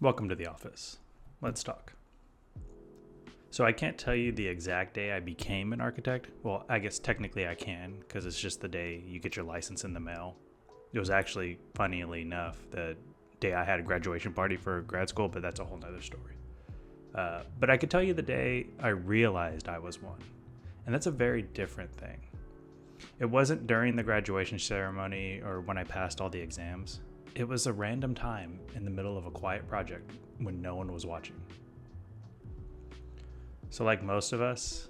Welcome to the office. Let's talk. So I can't tell you the exact day I became an architect. Well, I guess technically I can because it's just the day you get your license in the mail. It was actually, funnily enough, the day I had a graduation party for grad school, but that's a whole nother story. But I could tell you the day I realized I was one. And that's a very different thing. It wasn't during the graduation ceremony or when I passed all the exams. It was a random time in the middle of a quiet project when no one was watching. So, like most of us,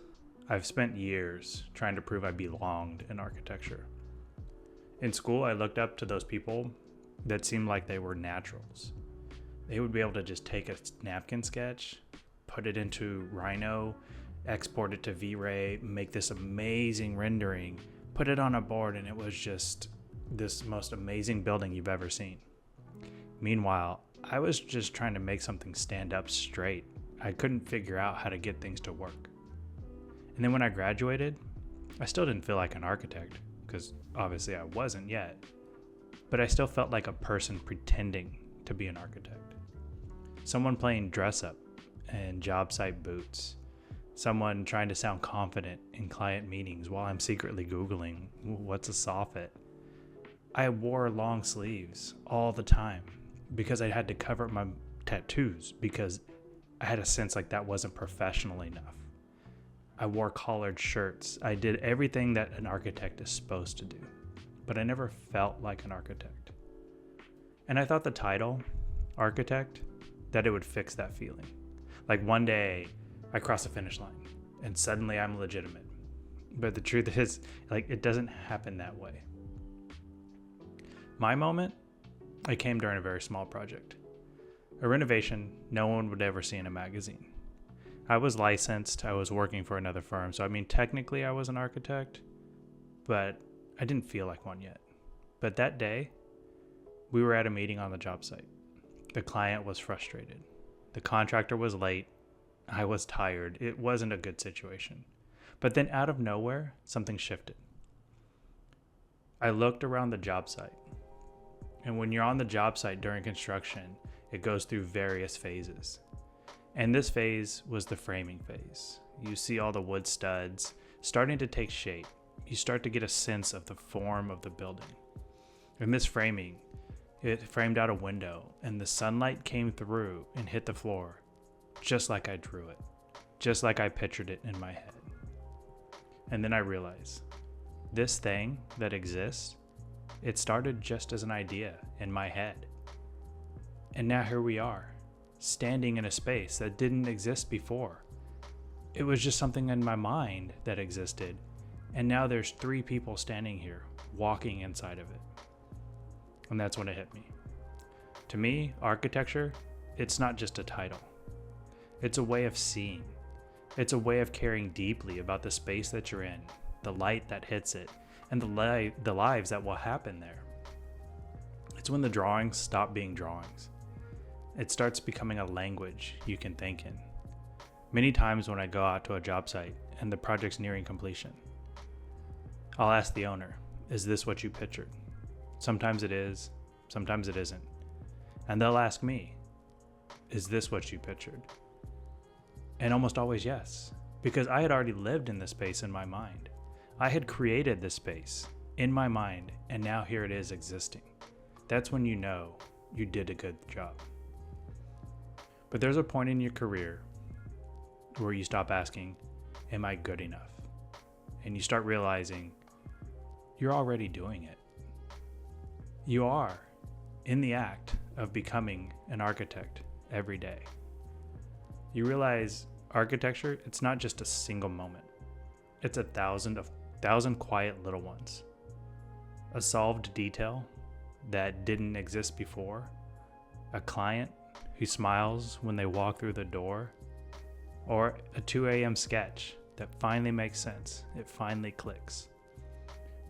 I've spent years trying to prove I belonged in architecture. In school, I looked up to those people that seemed like they were naturals. They would be able to just take a napkin sketch, put it into Rhino, export it to V-Ray, make this amazing rendering, put it on a board, and it was just this most amazing building you've ever seen. Meanwhile, I was just trying to make something stand up straight. I couldn't figure out how to get things to work. And then when I graduated, I still didn't feel like an architect, because obviously I wasn't yet, but I still felt like a person pretending to be an architect. Someone playing dress up and job site boots. Someone trying to sound confident in client meetings while I'm secretly Googling what's a soffit. I wore long sleeves all the time because I had to cover up my tattoos because I had a sense like that wasn't professional enough. I wore collared shirts. I did everything that an architect is supposed to do, but I never felt like an architect. And I thought the title, architect, that it would fix that feeling. Like one day I cross the finish line and suddenly I'm legitimate. But the truth is, it doesn't happen that way. My moment, it came during a very small project. A renovation no one would ever see in a magazine. I was licensed, I was working for another firm, so technically I was an architect, but I didn't feel like one yet. But that day, we were at a meeting on the job site. The client was frustrated. The contractor was late. I was tired. It wasn't a good situation. But then out of nowhere, something shifted. I looked around the job site. And when you're on the job site during construction, it goes through various phases. And this phase was the framing phase. You see all the wood studs starting to take shape. You start to get a sense of the form of the building. In this framing, it framed out a window and the sunlight came through and hit the floor, just like I drew it, just like I pictured it in my head. And then I realized, this thing that exists, it started just as an idea in my head. And now here we are, standing in a space that didn't exist before. It was just something in my mind that existed. And now there's 3 people standing here, walking inside of it. And that's when it hit me. To me, architecture, it's not just a title. It's a way of seeing. It's a way of caring deeply about the space that you're in, the light that hits it, and the lives that will happen there. It's when the drawings stop being drawings. It starts becoming a language you can think in. Many times when I go out to a job site and the project's nearing completion, I'll ask the owner, is this what you pictured? Sometimes it is, sometimes it isn't. And they'll ask me, is this what you pictured? And almost always yes, because I had already lived in this space in my mind. I had created this space in my mind, and now here it is existing. That's when you know you did a good job. But there's a point in your career where you stop asking, am I good enough? And you start realizing you're already doing it. You are in the act of becoming an architect every day. You realize architecture, it's not just a single moment. It's a thousand quiet little ones. A solved detail that didn't exist before. A client who smiles when they walk through the door. Or a 2 a.m. sketch that finally makes sense. It finally clicks.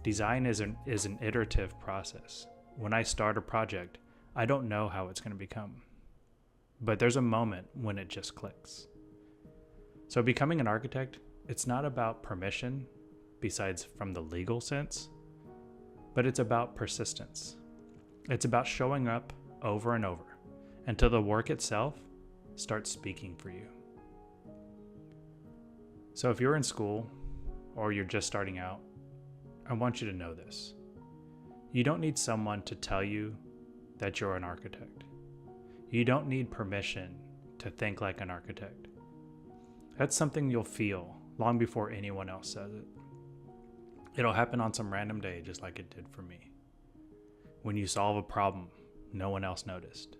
Design is an iterative process. When I start a project, I don't know how it's going to become. But there's a moment when it just clicks. So becoming an architect, it's not about permission, besides from the legal sense, but it's about persistence. It's about showing up over and over until the work itself starts speaking for you. So if you're in school or you're just starting out, I want you to know this. You don't need someone to tell you that you're an architect. You don't need permission to think like an architect. That's something you'll feel long before anyone else says it. It'll happen on some random day, just like it did for me. When you solve a problem no one else noticed,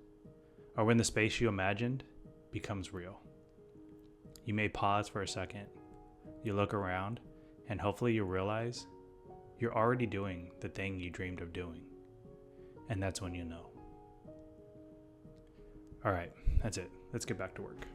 or when the space you imagined becomes real. You may pause for a second, you look around, and hopefully you realize you're already doing the thing you dreamed of doing. And that's when you know. All right, that's it. Let's get back to work.